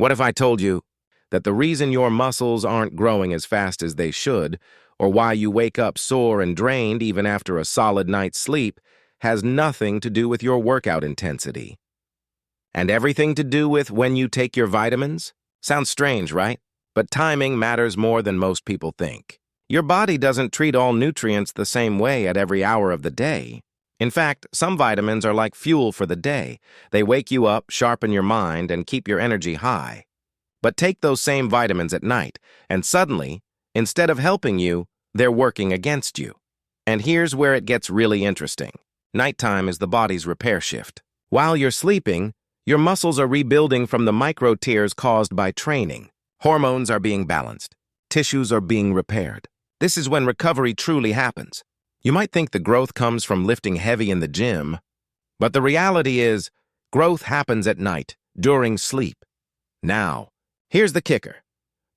What if I told you that the reason your muscles aren't growing as fast as they should, or why you wake up sore and drained even after a solid night's sleep, has nothing to do with your workout intensity, and everything to do with when you take your vitamins? Sounds strange, right? But timing matters more than most people think. Your body doesn't treat all nutrients the same way at every hour of the day. In fact, some vitamins are like fuel for the day. They wake you up, sharpen your mind, and keep your energy high. But take those same vitamins at night, and suddenly, instead of helping you, they're working against you. And here's where it gets really interesting. Nighttime is the body's repair shift. While you're sleeping, your muscles are rebuilding from the micro tears caused by training. Hormones are being balanced. Tissues are being repaired. This is when recovery truly happens. You might think the growth comes from lifting heavy in the gym, but the reality is, growth happens at night, during sleep. Now, here's the kicker.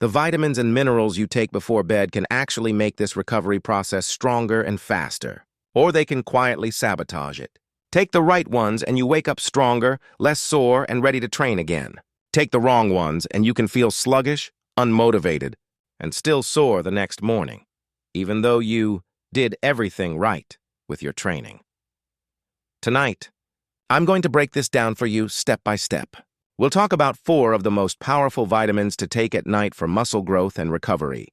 The vitamins and minerals you take before bed can actually make this recovery process stronger and faster, or they can quietly sabotage it. Take the right ones and you wake up stronger, less sore, and ready to train again. Take the wrong ones and you can feel sluggish, unmotivated, and still sore the next morning, even though you did everything right with your training. Tonight, I'm going to break this down for you step by step. We'll talk about 4 of the most powerful vitamins to take at night for muscle growth and recovery.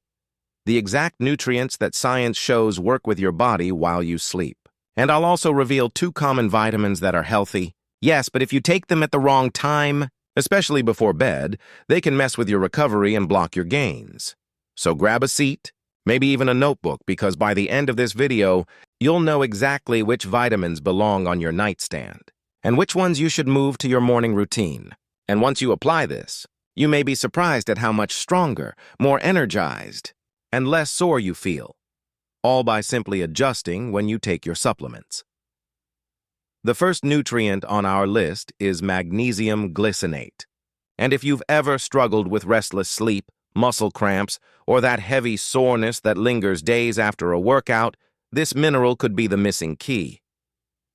The exact nutrients that science shows work with your body while you sleep. And I'll also reveal 2 common vitamins that are healthy. Yes, but if you take them at the wrong time, especially before bed, they can mess with your recovery and block your gains. So grab a seat, maybe even a notebook, because by the end of this video, you'll know exactly which vitamins belong on your nightstand and which ones you should move to your morning routine. And once you apply this, you may be surprised at how much stronger, more energized, and less sore you feel, all by simply adjusting when you take your supplements. The first nutrient on our list is magnesium glycinate. And if you've ever struggled with restless sleep, muscle cramps, or that heavy soreness that lingers days after a workout, this mineral could be the missing key.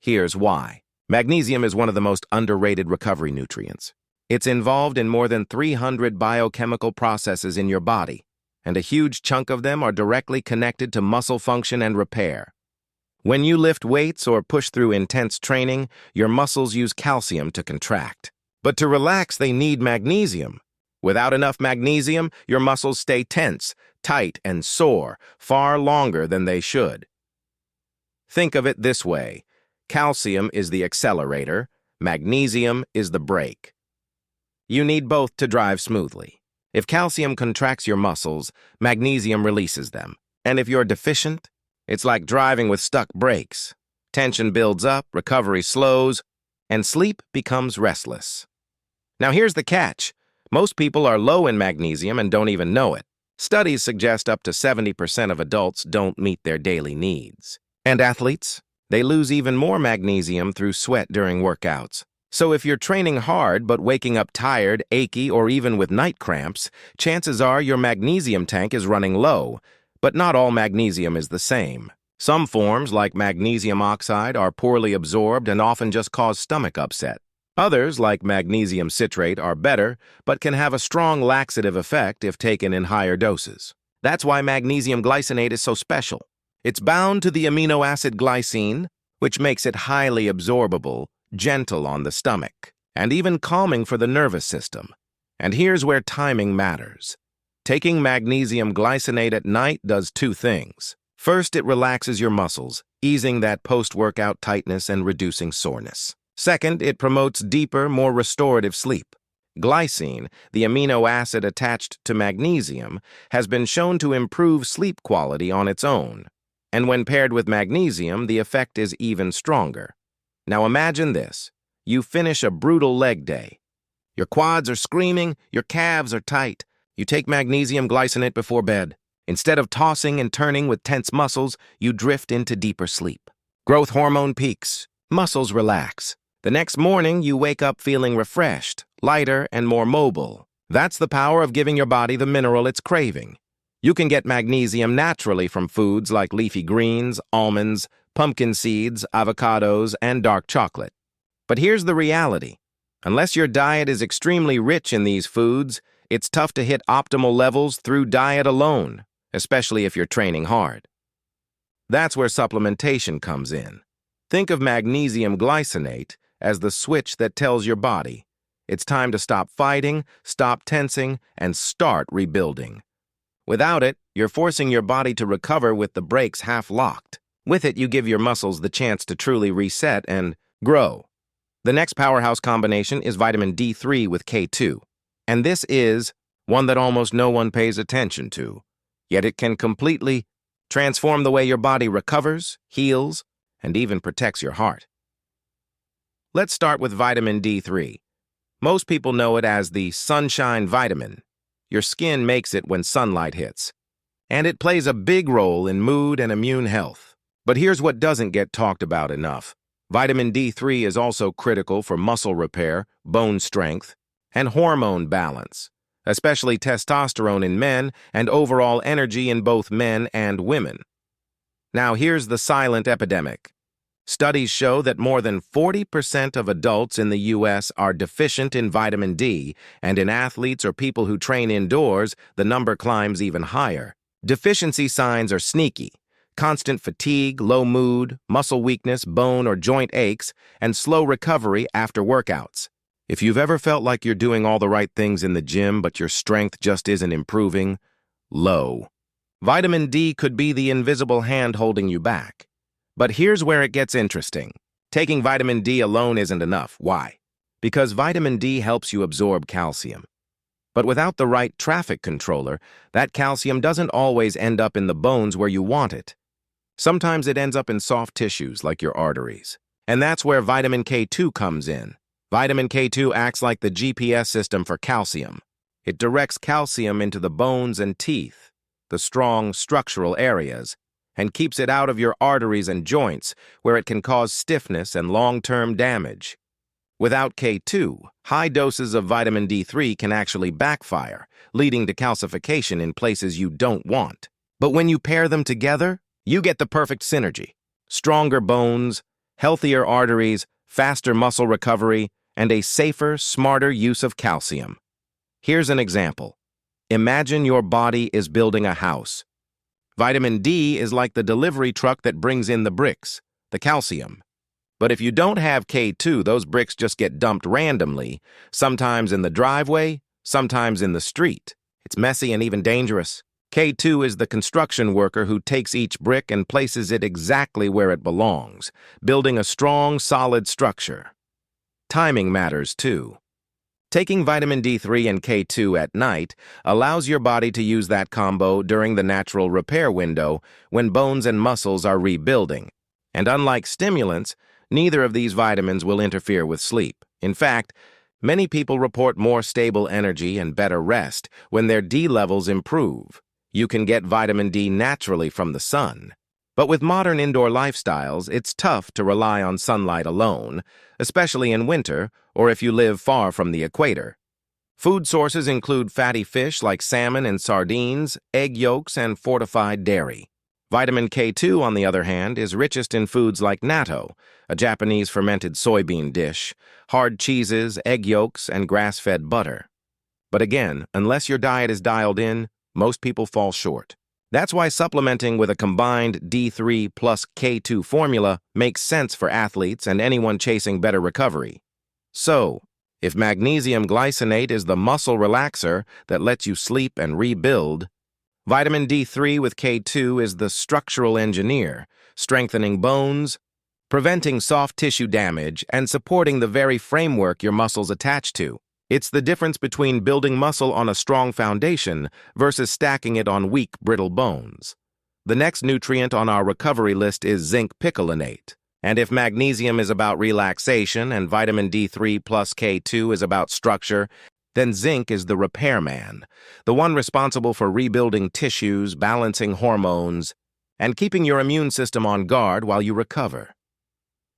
Here's why. Magnesium is one of the most underrated recovery nutrients. It's involved in more than 300 biochemical processes in your body, and a huge chunk of them are directly connected to muscle function and repair. When you lift weights or push through intense training, your muscles use calcium to contract. But to relax, they need magnesium. Without enough magnesium, your muscles stay tense, tight, and sore far longer than they should. Think of it this way. Calcium is the accelerator, magnesium is the brake. You need both to drive smoothly. If calcium contracts your muscles, magnesium releases them. And if you're deficient, it's like driving with stuck brakes. Tension builds up, recovery slows, and sleep becomes restless. Now here's the catch. Most people are low in magnesium and don't even know it. Studies suggest up to 70% of adults don't meet their daily needs. And athletes? They lose even more magnesium through sweat during workouts. So if you're training hard but waking up tired, achy, or even with night cramps, chances are your magnesium tank is running low. But not all magnesium is the same. Some forms, like magnesium oxide, are poorly absorbed and often just cause stomach upset. Others, like magnesium citrate, are better, but can have a strong laxative effect if taken in higher doses. That's why magnesium glycinate is so special. It's bound to the amino acid glycine, which makes it highly absorbable, gentle on the stomach, and even calming for the nervous system. And here's where timing matters. Taking magnesium glycinate at night does 2 things. First, it relaxes your muscles, easing that post-workout tightness and reducing soreness. Second, it promotes deeper, more restorative sleep. Glycine, the amino acid attached to magnesium, has been shown to improve sleep quality on its own. And when paired with magnesium, the effect is even stronger. Now imagine this. You finish a brutal leg day. Your quads are screaming, your calves are tight. You take magnesium glycinate before bed. Instead of tossing and turning with tense muscles, you drift into deeper sleep. Growth hormone peaks. Muscles relax. The next morning, you wake up feeling refreshed, lighter, and more mobile. That's the power of giving your body the mineral it's craving. You can get magnesium naturally from foods like leafy greens, almonds, pumpkin seeds, avocados, and dark chocolate. But here's the reality. Unless your diet is extremely rich in these foods, it's tough to hit optimal levels through diet alone, especially if you're training hard. That's where supplementation comes in. Think of magnesium glycinate as the switch that tells your body, it's time to stop fighting, stop tensing, and start rebuilding. Without it, you're forcing your body to recover with the brakes half locked. With it, you give your muscles the chance to truly reset and grow. The next powerhouse combination is vitamin D3 with K2. And this is one that almost no one pays attention to. Yet it can completely transform the way your body recovers, heals, and even protects your heart. Let's start with vitamin D3. Most people know it as the sunshine vitamin. Your skin makes it when sunlight hits. And it plays a big role in mood and immune health. But here's what doesn't get talked about enough. Vitamin D3 is also critical for muscle repair, bone strength, and hormone balance, especially testosterone in men and overall energy in both men and women. Now here's the silent epidemic. Studies show that more than 40% of adults in the U.S. are deficient in vitamin D, and in athletes or people who train indoors, the number climbs even higher. Deficiency signs are sneaky. Constant fatigue, low mood, muscle weakness, bone or joint aches, and slow recovery after workouts. If you've ever felt like you're doing all the right things in the gym but your strength just isn't improving, low. Vitamin D could be the invisible hand holding you back. But here's where it gets interesting. Taking vitamin D alone isn't enough. Why? Because vitamin D helps you absorb calcium. But without the right traffic controller, that calcium doesn't always end up in the bones where you want it. Sometimes it ends up in soft tissues like your arteries. And that's where vitamin K2 comes in. Vitamin K2 acts like the GPS system for calcium. It directs calcium into the bones and teeth, the strong structural areas, and keeps it out of your arteries and joints, where it can cause stiffness and long-term damage. Without K2, high doses of vitamin D3 can actually backfire, leading to calcification in places you don't want. But when you pair them together, you get the perfect synergy. Stronger bones, healthier arteries, faster muscle recovery, and a safer, smarter use of calcium. Here's an example. Imagine your body is building a house. Vitamin D is like the delivery truck that brings in the bricks, the calcium. But if you don't have K2, those bricks just get dumped randomly, sometimes in the driveway, sometimes in the street. It's messy and even dangerous. K2 is the construction worker who takes each brick and places it exactly where it belongs, building a strong, solid structure. Timing matters too. Taking vitamin D3 and K2 at night allows your body to use that combo during the natural repair window when bones and muscles are rebuilding. And unlike stimulants, neither of these vitamins will interfere with sleep. In fact, many people report more stable energy and better rest when their D levels improve. You can get vitamin D naturally from the sun. But with modern indoor lifestyles, it's tough to rely on sunlight alone, especially in winter or if you live far from the equator. Food sources include fatty fish like salmon and sardines, egg yolks, and fortified dairy. Vitamin K2, on the other hand, is richest in foods like natto, a Japanese fermented soybean dish, hard cheeses, egg yolks, and grass-fed butter. But again, unless your diet is dialed in, most people fall short. That's why supplementing with a combined D3 plus K2 formula makes sense for athletes and anyone chasing better recovery. So, if magnesium glycinate is the muscle relaxer that lets you sleep and rebuild, vitamin D3 with K2 is the structural engineer, strengthening bones, preventing soft tissue damage, and supporting the very framework your muscles attach to. It's the difference between building muscle on a strong foundation versus stacking it on weak, brittle bones. The next nutrient on our recovery list is zinc picolinate. And if magnesium is about relaxation and vitamin D3 plus K2 is about structure, then zinc is the repairman, the one responsible for rebuilding tissues, balancing hormones, and keeping your immune system on guard while you recover.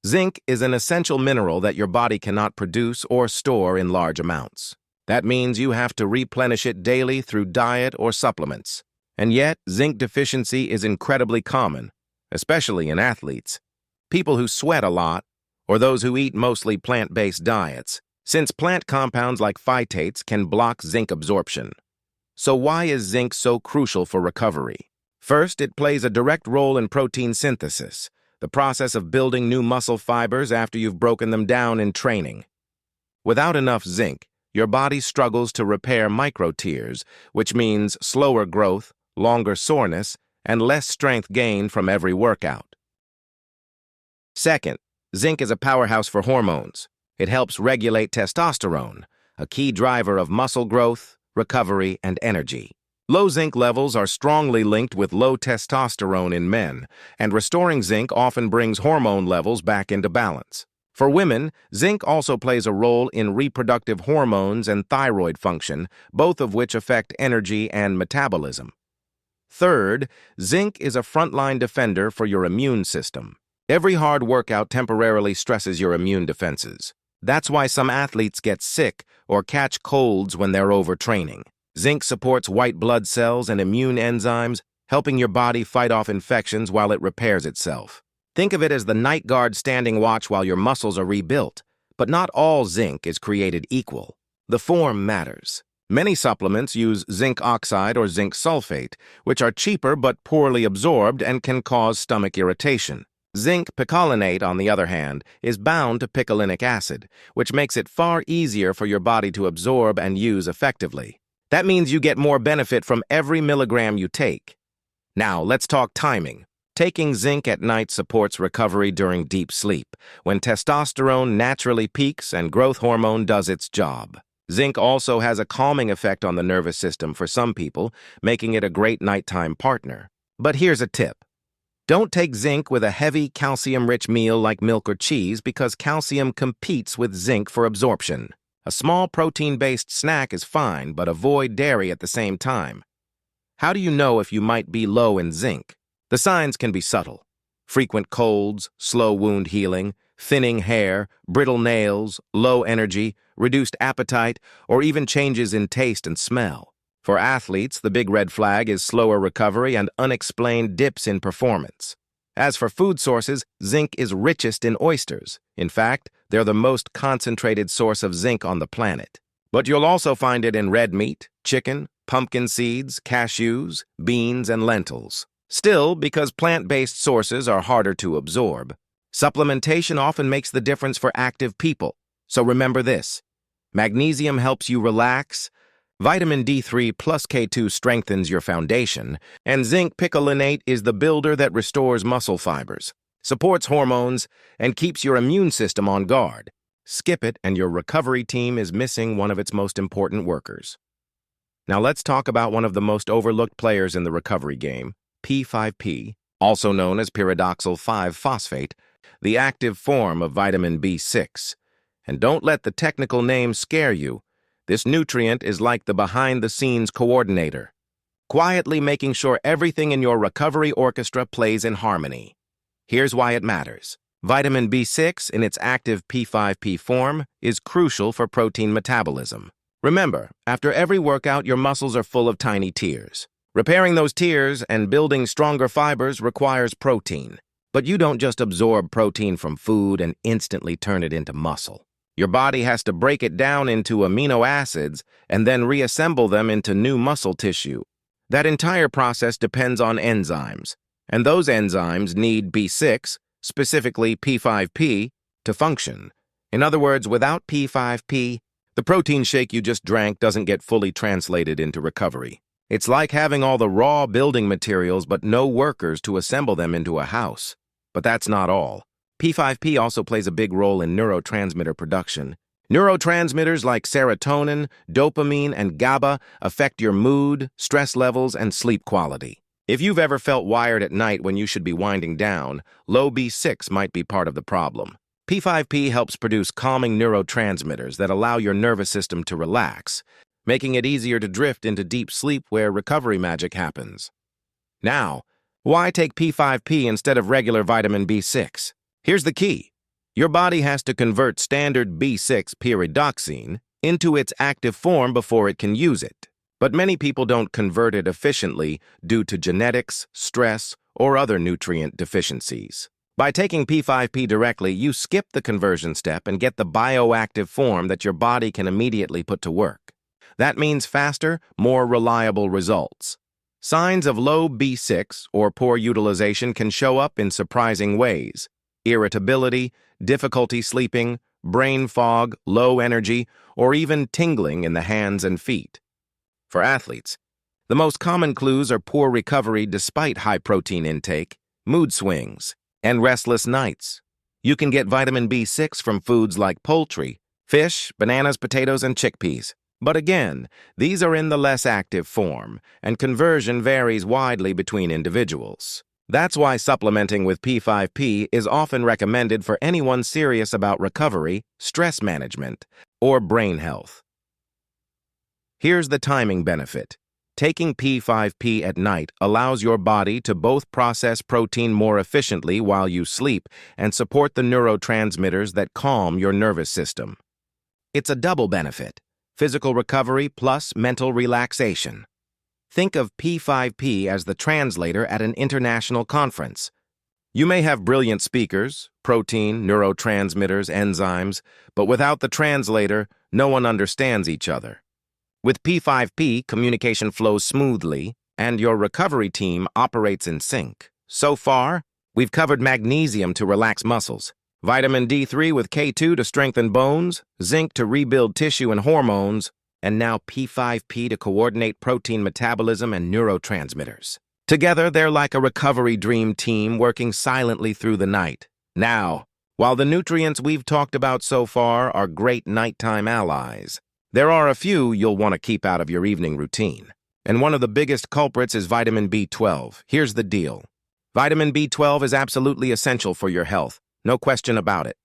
Zinc is an essential mineral that your body cannot produce or store in large amounts. That means you have to replenish it daily through diet or supplements. And yet, zinc deficiency is incredibly common, especially in athletes. People who sweat a lot, or those who eat mostly plant-based diets, since plant compounds like phytates can block zinc absorption. So why is zinc so crucial for recovery? First, it plays a direct role in protein synthesis, the process of building new muscle fibers after you've broken them down in training. Without enough zinc, your body struggles to repair microtears, which means slower growth, longer soreness, and less strength gained from every workout. Second, zinc is a powerhouse for hormones. It helps regulate testosterone, a key driver of muscle growth, recovery, and energy. Low zinc levels are strongly linked with low testosterone in men, and restoring zinc often brings hormone levels back into balance. For women, zinc also plays a role in reproductive hormones and thyroid function, both of which affect energy and metabolism. Third, zinc is a frontline defender for your immune system. Every hard workout temporarily stresses your immune defenses. That's why some athletes get sick or catch colds when they're overtraining. Zinc supports white blood cells and immune enzymes, helping your body fight off infections while it repairs itself. Think of it as the night guard standing watch while your muscles are rebuilt. But not all zinc is created equal. The form matters. Many supplements use zinc oxide or zinc sulfate, which are cheaper but poorly absorbed and can cause stomach irritation. Zinc picolinate, on the other hand, is bound to picolinic acid, which makes it far easier for your body to absorb and use effectively. That means you get more benefit from every milligram you take. Now, let's talk timing. Taking zinc at night supports recovery during deep sleep, when testosterone naturally peaks and growth hormone does its job. Zinc also has a calming effect on the nervous system for some people, making it a great nighttime partner. But here's a tip. Don't take zinc with a heavy, calcium-rich meal like milk or cheese because calcium competes with zinc for absorption. A small protein-based snack is fine, but avoid dairy at the same time. How do you know if you might be low in zinc? The signs can be subtle. Frequent colds, slow wound healing, thinning hair, brittle nails, low energy, reduced appetite, or even changes in taste and smell. For athletes, the big red flag is slower recovery and unexplained dips in performance. As for food sources, zinc is richest in oysters. In fact, they're the most concentrated source of zinc on the planet. But you'll also find it in red meat, chicken, pumpkin seeds, cashews, beans, and lentils. Still, because plant-based sources are harder to absorb, supplementation often makes the difference for active people. So remember this: magnesium helps you relax, vitamin D3 plus K2 strengthens your foundation, and zinc picolinate is the builder that restores muscle fibers, supports hormones, and keeps your immune system on guard. Skip it and your recovery team is missing one of its most important workers. Now let's talk about one of the most overlooked players in the recovery game, P5P, also known as pyridoxal 5-phosphate, the active form of vitamin B6. And don't let the technical name scare you. This nutrient is like the behind-the-scenes coordinator, quietly making sure everything in your recovery orchestra plays in harmony. Here's why it matters. Vitamin B6, in its active P5P form, is crucial for protein metabolism. Remember, after every workout, your muscles are full of tiny tears. Repairing those tears and building stronger fibers requires protein. But you don't just absorb protein from food and instantly turn it into muscle. Your body has to break it down into amino acids and then reassemble them into new muscle tissue. That entire process depends on enzymes, and those enzymes need B6, specifically P5P, to function. In other words, without P5P, the protein shake you just drank doesn't get fully translated into recovery. It's like having all the raw building materials but no workers to assemble them into a house. But that's not all. P5P also plays a big role in neurotransmitter production. Neurotransmitters like serotonin, dopamine, and GABA affect your mood, stress levels, and sleep quality. If you've ever felt wired at night when you should be winding down, low B6 might be part of the problem. P5P helps produce calming neurotransmitters that allow your nervous system to relax, making it easier to drift into deep sleep where recovery magic happens. Now, why take P5P instead of regular vitamin B6? Here's the key. Your body has to convert standard B6 pyridoxine into its active form before it can use it. But many people don't convert it efficiently due to genetics, stress, or other nutrient deficiencies. By taking P5P directly, you skip the conversion step and get the bioactive form that your body can immediately put to work. That means faster, more reliable results. Signs of low B6 or poor utilization can show up in surprising ways. Irritability, difficulty sleeping, brain fog, low energy, or even tingling in the hands and feet. For athletes, the most common clues are poor recovery despite high protein intake, mood swings, and restless nights. You can get vitamin B6 from foods like poultry, fish, bananas, potatoes, and chickpeas. But again, these are in the less active form, and conversion varies widely between individuals. That's why supplementing with P5P is often recommended for anyone serious about recovery, stress management, or brain health. Here's the timing benefit. Taking P5P at night allows your body to both process protein more efficiently while you sleep and support the neurotransmitters that calm your nervous system. It's a double benefit: physical recovery plus mental relaxation. Think of P5P as the translator at an international conference. You may have brilliant speakers, protein, neurotransmitters, enzymes, but without the translator, no one understands each other. With P5P, communication flows smoothly, and your recovery team operates in sync. So far, we've covered magnesium to relax muscles, vitamin D3 with K2 to strengthen bones, zinc to rebuild tissue and hormones, and now P5P to coordinate protein metabolism and neurotransmitters. Together, they're like a recovery dream team working silently through the night. Now, while the nutrients we've talked about so far are great nighttime allies, there are a few you'll want to keep out of your evening routine. And one of the biggest culprits is vitamin B12. Here's the deal. Vitamin B12 is absolutely essential for your health, no question about it.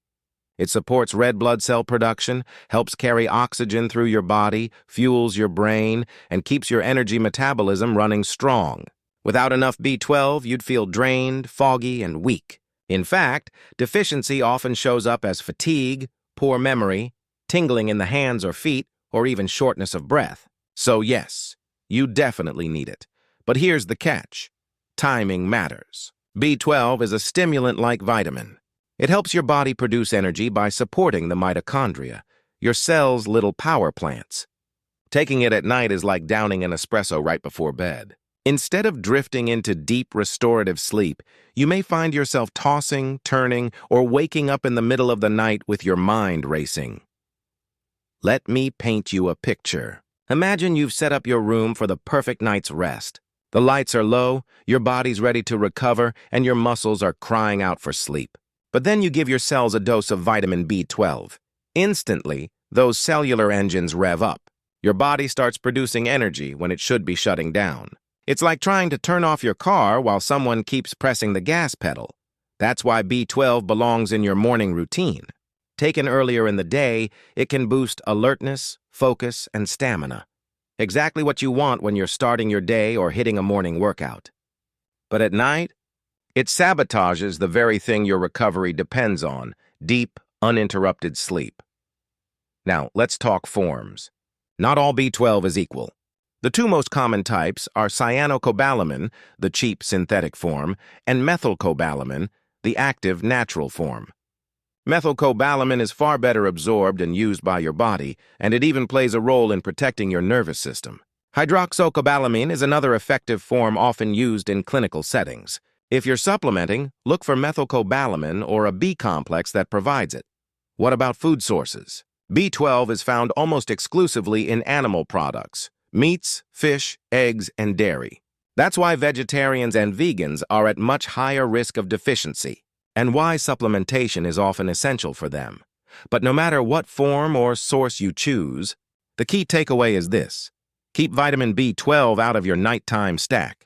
It supports red blood cell production, helps carry oxygen through your body, fuels your brain, and keeps your energy metabolism running strong. Without enough B12, you'd feel drained, foggy, and weak. In fact, deficiency often shows up as fatigue, poor memory, tingling in the hands or feet, or even shortness of breath. So yes, you definitely need it. But here's the catch. Timing matters. B12 is a stimulant-like vitamin. It helps your body produce energy by supporting the mitochondria, your cell's little power plants. Taking it at night is like downing an espresso right before bed. Instead of drifting into deep restorative sleep, you may find yourself tossing, turning, or waking up in the middle of the night with your mind racing. Let me paint you a picture. Imagine you've set up your room for the perfect night's rest. The lights are low, your body's ready to recover, and your muscles are crying out for sleep. But then you give your cells a dose of vitamin B12. Instantly, those cellular engines rev up. Your body starts producing energy when it should be shutting down. It's like trying to turn off your car while someone keeps pressing the gas pedal. That's why B12 belongs in your morning routine. Taken earlier in the day, it can boost alertness, focus, and stamina. Exactly what you want when you're starting your day or hitting a morning workout. But at night, it sabotages the very thing your recovery depends on: deep, uninterrupted sleep. Now, let's talk forms. Not all B12 is equal. The two most common types are cyanocobalamin, the cheap synthetic form, and methylcobalamin, the active natural form. Methylcobalamin is far better absorbed and used by your body, and it even plays a role in protecting your nervous system. Hydroxycobalamin is another effective form often used in clinical settings. If you're supplementing, look for methylcobalamin or a B complex that provides it. What about food sources? B12 is found almost exclusively in animal products: meats, fish, eggs, and dairy. That's why vegetarians and vegans are at much higher risk of deficiency, and why supplementation is often essential for them. But no matter what form or source you choose, the key takeaway is this: keep vitamin B12 out of your nighttime stack.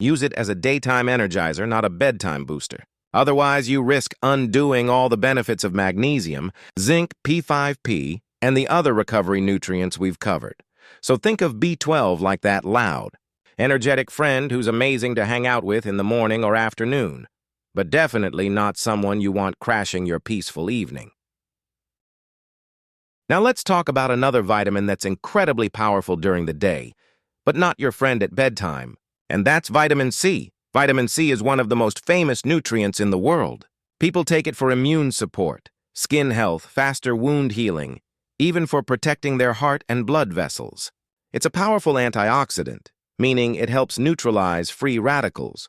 Use it as a daytime energizer, not a bedtime booster. Otherwise, you risk undoing all the benefits of magnesium, zinc, P5P, and the other recovery nutrients we've covered. So think of B12 like that loud, energetic friend who's amazing to hang out with in the morning or afternoon, but definitely not someone you want crashing your peaceful evening. Now let's talk about another vitamin that's incredibly powerful during the day, but not your friend at bedtime, and that's vitamin C. Vitamin C is one of the most famous nutrients in the world. People take it for immune support, skin health, faster wound healing, even for protecting their heart and blood vessels. It's a powerful antioxidant, meaning it helps neutralize free radicals,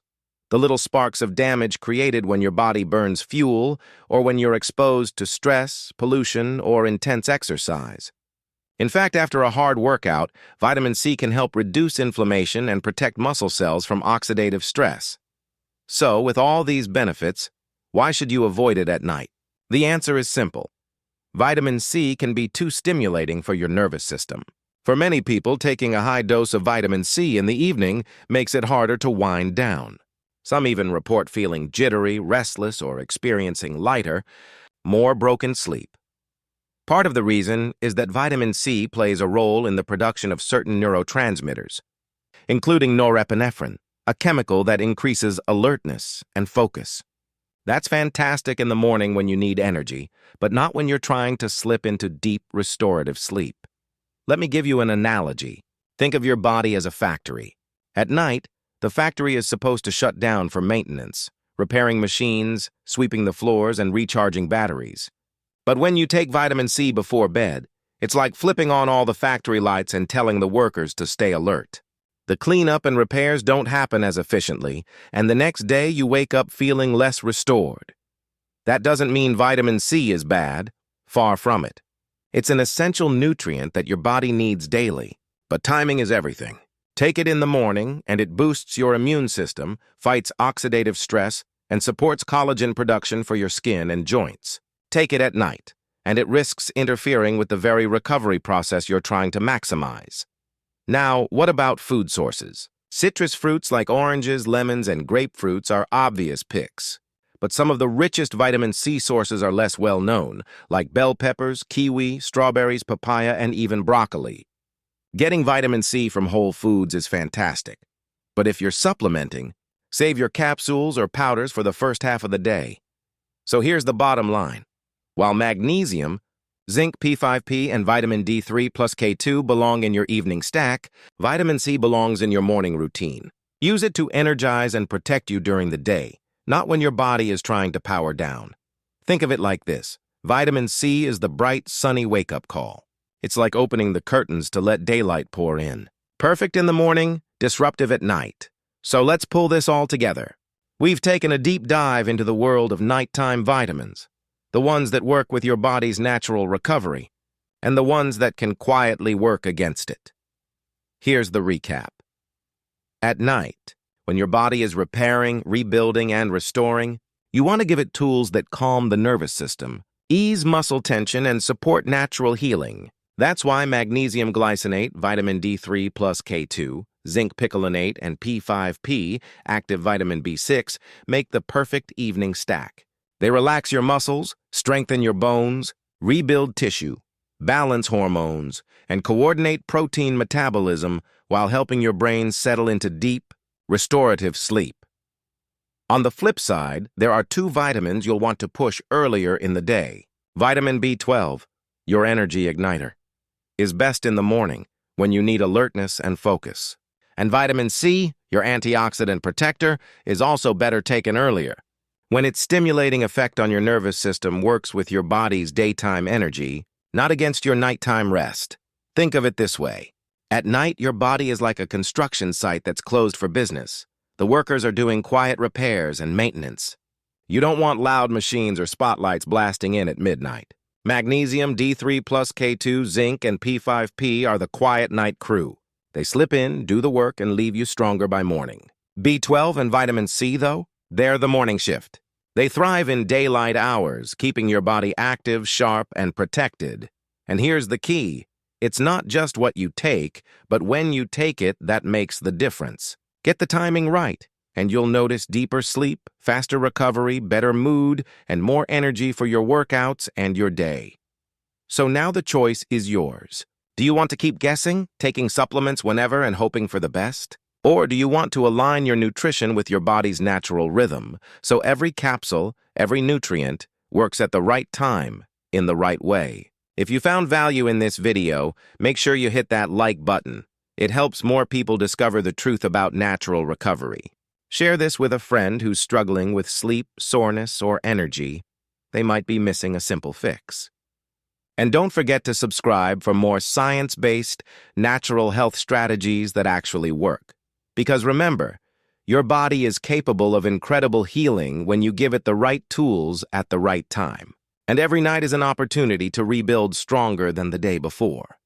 the little sparks of damage created when your body burns fuel or when you're exposed to stress, pollution, or intense exercise. In fact, after a hard workout, vitamin C can help reduce inflammation and protect muscle cells from oxidative stress. So, with all these benefits, why should you avoid it at night? The answer is simple. Vitamin C can be too stimulating for your nervous system. For many people, taking a high dose of vitamin C in the evening makes it harder to wind down. Some even report feeling jittery, restless, or experiencing lighter, more broken sleep. Part of the reason is that vitamin C plays a role in the production of certain neurotransmitters, including norepinephrine, a chemical that increases alertness and focus. That's fantastic in the morning when you need energy, but not when you're trying to slip into deep restorative sleep. Let me give you an analogy. Think of your body as a factory. At night, the factory is supposed to shut down for maintenance, repairing machines, sweeping the floors, and recharging batteries. But when you take vitamin C before bed, it's like flipping on all the factory lights and telling the workers to stay alert. The cleanup and repairs don't happen as efficiently, and the next day you wake up feeling less restored. That doesn't mean vitamin C is bad. Far from it. It's an essential nutrient that your body needs daily. But timing is everything. Take it in the morning, and it boosts your immune system, fights oxidative stress, and supports collagen production for your skin and joints. Take it at night, and it risks interfering with the very recovery process you're trying to maximize. Now, what about food sources? Citrus fruits like oranges, lemons, and grapefruits are obvious picks. But some of the richest vitamin C sources are less well known, like bell peppers, kiwi, strawberries, papaya, and even broccoli. Getting vitamin C from whole foods is fantastic. But if you're supplementing, save your capsules or powders for the first half of the day. So here's the bottom line. While magnesium, zinc, P5P, and vitamin D3 plus K2 belong in your evening stack, vitamin C belongs in your morning routine. Use it to energize and protect you during the day, not when your body is trying to power down. Think of it like this. Vitamin C is the bright, sunny wake-up call. It's like opening the curtains to let daylight pour in. Perfect in the morning, disruptive at night. So let's pull this all together. We've taken a deep dive into the world of nighttime vitamins, the ones that work with your body's natural recovery, and the ones that can quietly work against it. Here's the recap. At night, when your body is repairing, rebuilding, and restoring, you want to give it tools that calm the nervous system, ease muscle tension, and support natural healing. That's why magnesium glycinate, vitamin D3 plus K2, zinc picolinate, and P5P, active vitamin B6, make the perfect evening stack. They relax your muscles, strengthen your bones, rebuild tissue, balance hormones, and coordinate protein metabolism while helping your brain settle into deep, restorative sleep. On the flip side, there are two vitamins you'll want to push earlier in the day. Vitamin B12, your energy igniter, is best in the morning when you need alertness and focus. And vitamin C, your antioxidant protector, is also better taken earlier, when its stimulating effect on your nervous system works with your body's daytime energy, not against your nighttime rest. Think of it this way. At night, your body is like a construction site that's closed for business. The workers are doing quiet repairs and maintenance. You don't want loud machines or spotlights blasting in at midnight. Magnesium, D3 plus K2, zinc, and P5P are the quiet night crew. They slip in, do the work, and leave you stronger by morning. B12 and vitamin C, though, they're the morning shift. They thrive in daylight hours, keeping your body active, sharp, and protected. And here's the key. It's not just what you take, but when you take it that makes the difference. Get the timing right, and you'll notice deeper sleep, faster recovery, better mood, and more energy for your workouts and your day. So now the choice is yours. Do you want to keep guessing, taking supplements whenever and hoping for the best? Or do you want to align your nutrition with your body's natural rhythm, so every capsule, every nutrient, works at the right time, in the right way? If you found value in this video, make sure you hit that like button. It helps more people discover the truth about natural recovery. Share this with a friend who's struggling with sleep, soreness, or energy. They might be missing a simple fix. And don't forget to subscribe for more science-based, natural health strategies that actually work. Because remember, your body is capable of incredible healing when you give it the right tools at the right time. And every night is an opportunity to rebuild stronger than the day before.